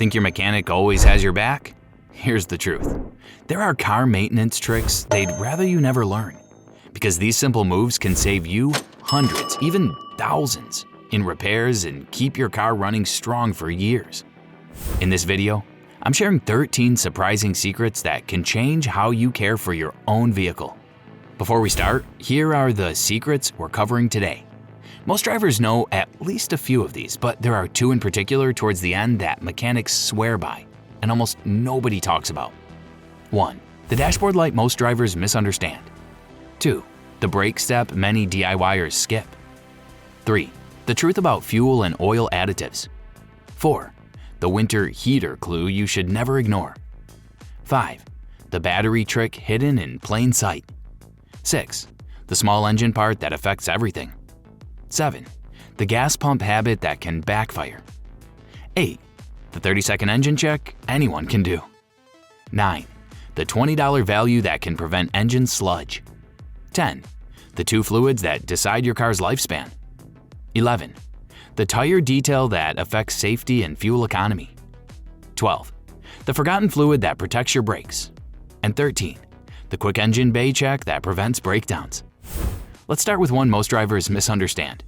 Think your mechanic always has your back? Here's the truth. There are car maintenance tricks they'd rather you never learn, because these simple moves can save you hundreds, even thousands, in repairs and keep your car running strong for years. In this video, I'm sharing 13 surprising secrets that can change how you care for your own vehicle. Before we start, here are the secrets we're covering today. Most drivers know at least a few of these, but there are two in particular towards the end that mechanics swear by, and almost nobody talks about. 1. The dashboard light most drivers misunderstand. 2. The brake step many DIYers skip. 3. The truth about fuel and oil additives. 4. The winter heater clue you should never ignore. 5. The battery trick hidden in plain sight. 6. The small engine part that affects everything. 7. The gas pump habit that can backfire. 8. The 30-second engine check anyone can do. 9. The $20 value that can prevent engine sludge. 10. The 2 fluids that decide your car's lifespan. 11. The tire detail that affects safety and fuel economy. 12. The forgotten fluid that protects your brakes. And 13. The quick engine bay check that prevents breakdowns. Let's start with one most drivers misunderstand.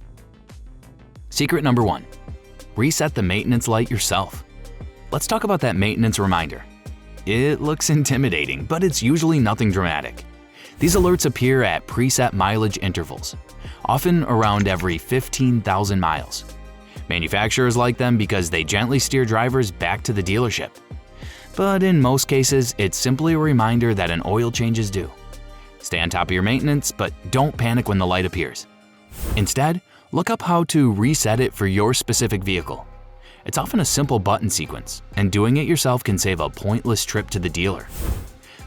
Secret number 1. Reset the maintenance light yourself. Let's talk about that maintenance reminder. It looks intimidating, but it's usually nothing dramatic. These alerts appear at preset mileage intervals, often around every 15,000 miles. Manufacturers like them because they gently steer drivers back to the dealership. But in most cases, it's simply a reminder that an oil change is due. Stay on top of your maintenance, but don't panic when the light appears. Instead, look up how to reset it for your specific vehicle. It's often a simple button sequence, and doing it yourself can save a pointless trip to the dealer.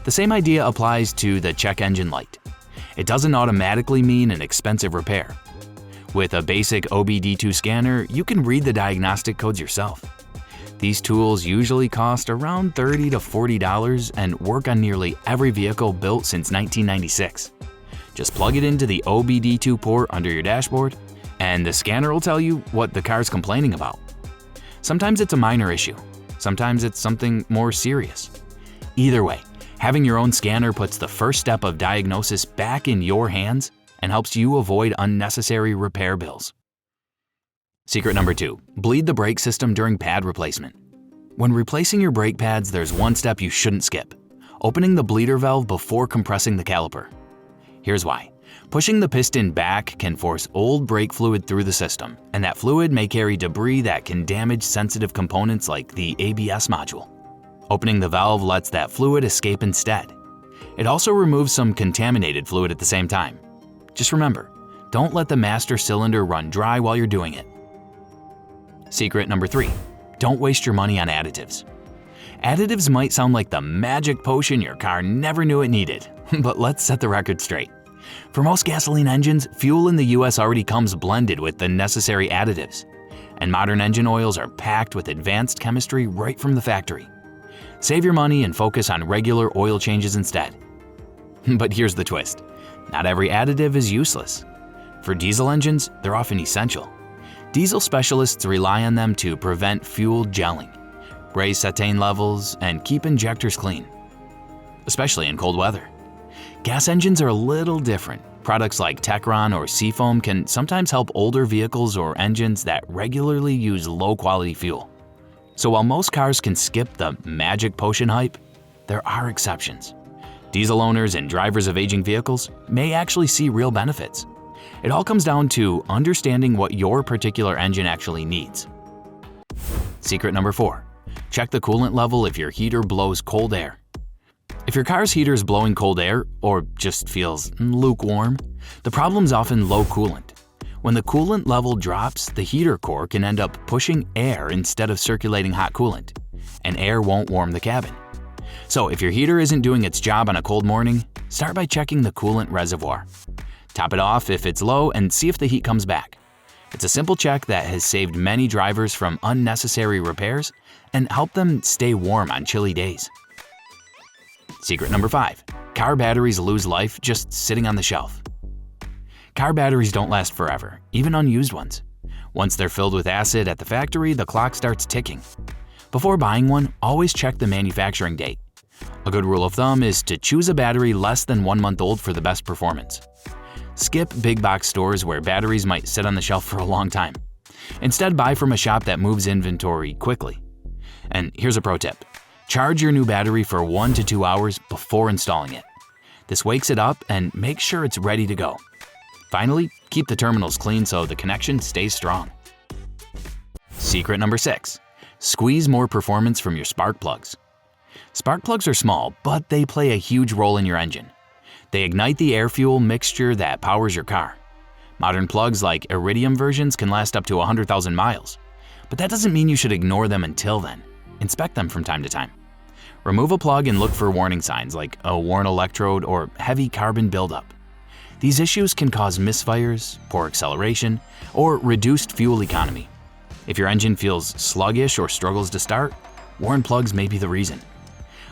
The same idea applies to the check engine light. It doesn't automatically mean an expensive repair. With a basic OBD2 scanner, you can read the diagnostic codes yourself. These tools usually cost around $30 to $40 and work on nearly every vehicle built since 1996. Just plug it into the OBD2 port under your dashboard, and the scanner will tell you what the car's complaining about. Sometimes it's a minor issue, sometimes it's something more serious. Either way, having your own scanner puts the first step of diagnosis back in your hands and helps you avoid unnecessary repair bills. Secret number 2. Bleed the brake system during pad replacement. When replacing your brake pads, there's one step you shouldn't skip: opening the bleeder valve before compressing the caliper. Here's why. Pushing the piston back can force old brake fluid through the system, and that fluid may carry debris that can damage sensitive components like the ABS module. Opening the valve lets that fluid escape instead. It also removes some contaminated fluid at the same time. Just remember, don't let the master cylinder run dry while you're doing it. Secret number 3. Don't waste your money on additives. Additives might sound like the magic potion your car never knew it needed, but let's set the record straight. For most gasoline engines, fuel in the US already comes blended with the necessary additives, and modern engine oils are packed with advanced chemistry right from the factory. Save your money and focus on regular oil changes instead. But here's the twist. Not every additive is useless. For diesel engines, they're often essential. Diesel specialists rely on them to prevent fuel gelling, raise cetane levels, and keep injectors clean, especially in cold weather. Gas engines are a little different. Products like Techron or Seafoam can sometimes help older vehicles or engines that regularly use low-quality fuel. So while most cars can skip the magic potion hype, there are exceptions. Diesel owners and drivers of aging vehicles may actually see real benefits. It all comes down to understanding what your particular engine actually needs. Secret number 4. Check the coolant level if your heater blows cold air. If your car's heater is blowing cold air, or just feels lukewarm, the problem's often low coolant. When the coolant level drops, the heater core can end up pushing air instead of circulating hot coolant, and air won't warm the cabin. So if your heater isn't doing its job on a cold morning, start by checking the coolant reservoir. Top it off if it's low and see if the heat comes back. It's a simple check that has saved many drivers from unnecessary repairs and helped them stay warm on chilly days. Secret number 5. Car batteries lose life just sitting on the shelf. Car batteries don't last forever, even unused ones. Once they're filled with acid at the factory, the clock starts ticking. Before buying one, always check the manufacturing date. A good rule of thumb is to choose a battery less than 1 month old for the best performance. Skip big box stores where batteries might sit on the shelf for a long time. Instead, buy from a shop that moves inventory quickly. And here's a pro tip. Charge your new battery for 1 to 2 hours before installing it. This wakes it up and makes sure it's ready to go. Finally, keep the terminals clean so the connection stays strong. Secret number 6. Squeeze more performance from your spark plugs. Spark plugs are small, but they play a huge role in your engine. They ignite the air-fuel mixture that powers your car. Modern plugs like Iridium versions can last up to 100,000 miles. But that doesn't mean you should ignore them until then. Inspect them from time to time. Remove a plug and look for warning signs like a worn electrode or heavy carbon buildup. These issues can cause misfires, poor acceleration, or reduced fuel economy. If your engine feels sluggish or struggles to start, worn plugs may be the reason.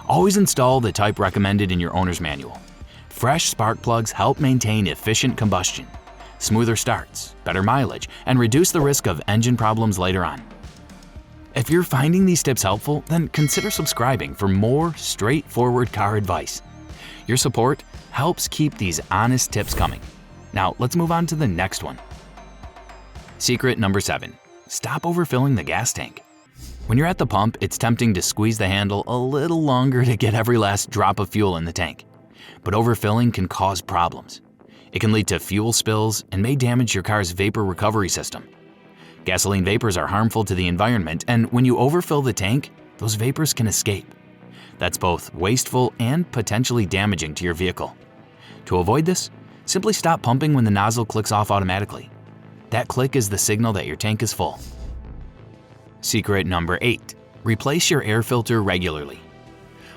Always install the type recommended in your owner's manual. Fresh spark plugs help maintain efficient combustion, smoother starts, better mileage, and reduce the risk of engine problems later on. If you're finding these tips helpful, then consider subscribing for more straightforward car advice. Your support helps keep these honest tips coming. Now, let's move on to the next one. Secret number 7. Stop overfilling the gas tank. When you're at the pump, it's tempting to squeeze the handle a little longer to get every last drop of fuel in the tank. But overfilling can cause problems. It can lead to fuel spills and may damage your car's vapor recovery system. Gasoline vapors are harmful to the environment, and when you overfill the tank, those vapors can escape. That's both wasteful and potentially damaging to your vehicle. To avoid this, simply stop pumping when the nozzle clicks off automatically. That click is the signal that your tank is full. Secret number 8. Replace your air filter regularly.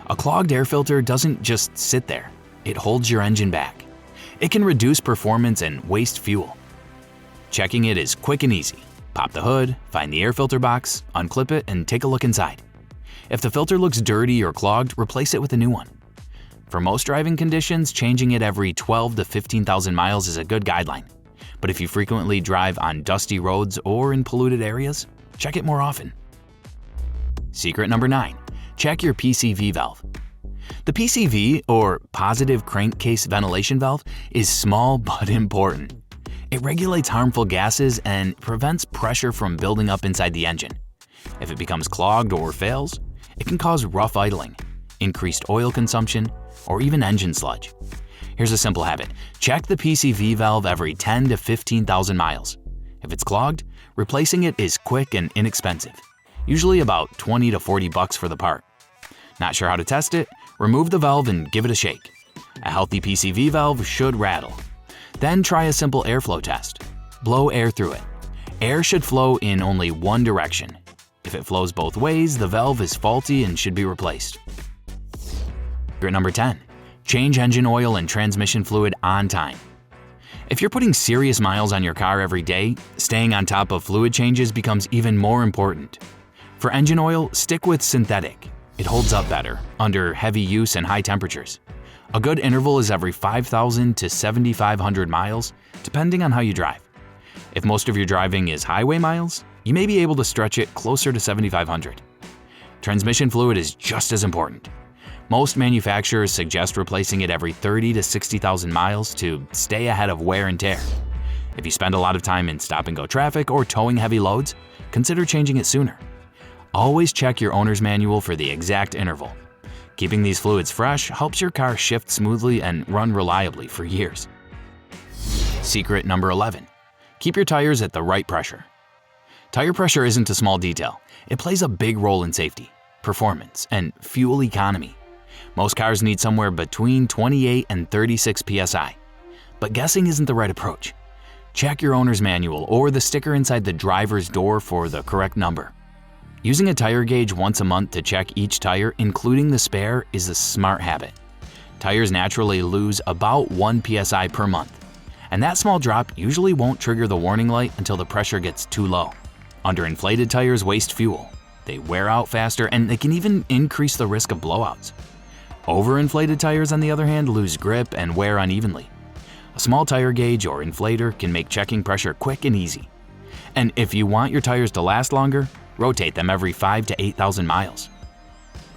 A clogged air filter doesn't just sit there. It holds your engine back. It can reduce performance and waste fuel. Checking it is quick and easy. Pop the hood, find the air filter box, unclip it, and take a look inside. If the filter looks dirty or clogged, replace it with a new one. For most driving conditions, changing it every 12 to 15,000 miles is a good guideline. But if you frequently drive on dusty roads or in polluted areas, check it more often. Secret number 9. Check your PCV valve. The PCV, or positive crankcase ventilation valve, is small but important. It regulates harmful gases and prevents pressure from building up inside the engine. If it becomes clogged or fails, it can cause rough idling, increased oil consumption, or even engine sludge. Here's a simple habit. Check the PCV valve every 10 to 15,000 miles. If it's clogged, replacing it is quick and inexpensive, usually about 20 to 40 bucks for the part. Not sure how to test it? Remove the valve and give it a shake. A healthy PCV valve should rattle. Then try a simple airflow test. Blow air through it. Air should flow in only one direction. If it flows both ways, the valve is faulty and should be replaced. Secret number 10. Change engine oil and transmission fluid on time. If you're putting serious miles on your car every day, staying on top of fluid changes becomes even more important. For engine oil, stick with synthetic. It holds up better under heavy use and high temperatures. A good interval is every 5,000 to 7,500 miles, depending on how you drive. If most of your driving is highway miles, you may be able to stretch it closer to 7,500. Transmission fluid is just as important. Most manufacturers suggest replacing it every 30 to 60,000 miles to stay ahead of wear and tear. If you spend a lot of time in stop-and-go traffic or towing heavy loads, consider changing it sooner. Always check your owner's manual for the exact interval. Keeping these fluids fresh helps your car shift smoothly and run reliably for years. Secret number 11. Keep your tires at the right pressure. Tire pressure isn't a small detail. It plays a big role in safety, performance, and fuel economy. Most cars need somewhere between 28 and 36 psi. But guessing isn't the right approach. Check your owner's manual or the sticker inside the driver's door for the correct number. Using a tire gauge once a month to check each tire, including the spare, is a smart habit. Tires naturally lose about 1 psi per month, and that small drop usually won't trigger the warning light until the pressure gets too low. Underinflated tires waste fuel. They wear out faster, and they can even increase the risk of blowouts. Overinflated tires, on the other hand, lose grip and wear unevenly. A small tire gauge or inflator can make checking pressure quick and easy. And if you want your tires to last longer, Rotate them every 5,000 to 8,000 miles.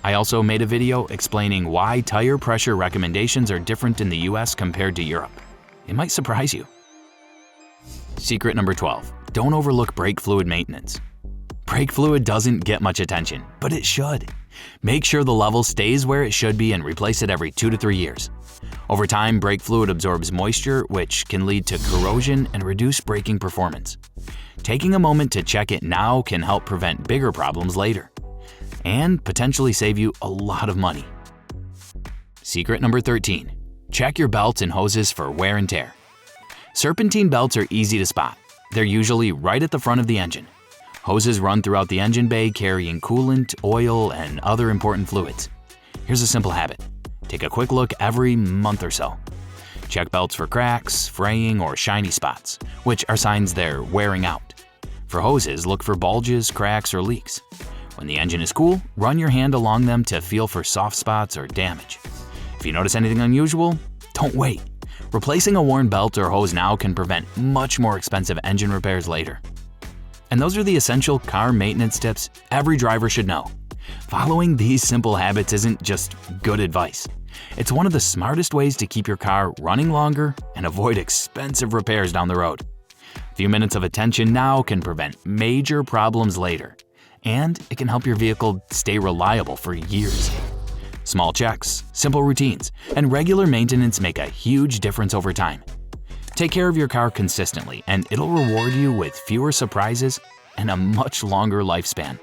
I also made a video explaining why tire pressure recommendations are different in the US compared to Europe. It might surprise you. Secret number 12, don't overlook brake fluid maintenance. Brake fluid doesn't get much attention, but it should. Make sure the level stays where it should be and replace it every 2 to 3 years. Over time, brake fluid absorbs moisture, which can lead to corrosion and reduce braking performance. Taking a moment to check it now can help prevent bigger problems later, and potentially save you a lot of money. Secret number 13, check your belts and hoses for wear and tear. Serpentine belts are easy to spot. They're usually right at the front of the engine. Hoses run throughout the engine bay carrying coolant, oil, and other important fluids. Here's a simple habit. Take a quick look every month or so. Check belts for cracks, fraying, or shiny spots, which are signs they're wearing out. For hoses, look for bulges, cracks, or leaks. When the engine is cool, run your hand along them to feel for soft spots or damage. If you notice anything unusual, don't wait. Replacing a worn belt or hose now can prevent much more expensive engine repairs later. And those are the essential car maintenance tips every driver should know. Following these simple habits isn't just good advice. It's one of the smartest ways to keep your car running longer and avoid expensive repairs down the road. A few minutes of attention now can prevent major problems later, and it can help your vehicle stay reliable for years. Small checks, simple routines, and regular maintenance make a huge difference over time. Take care of your car consistently, and it'll reward you with fewer surprises and a much longer lifespan.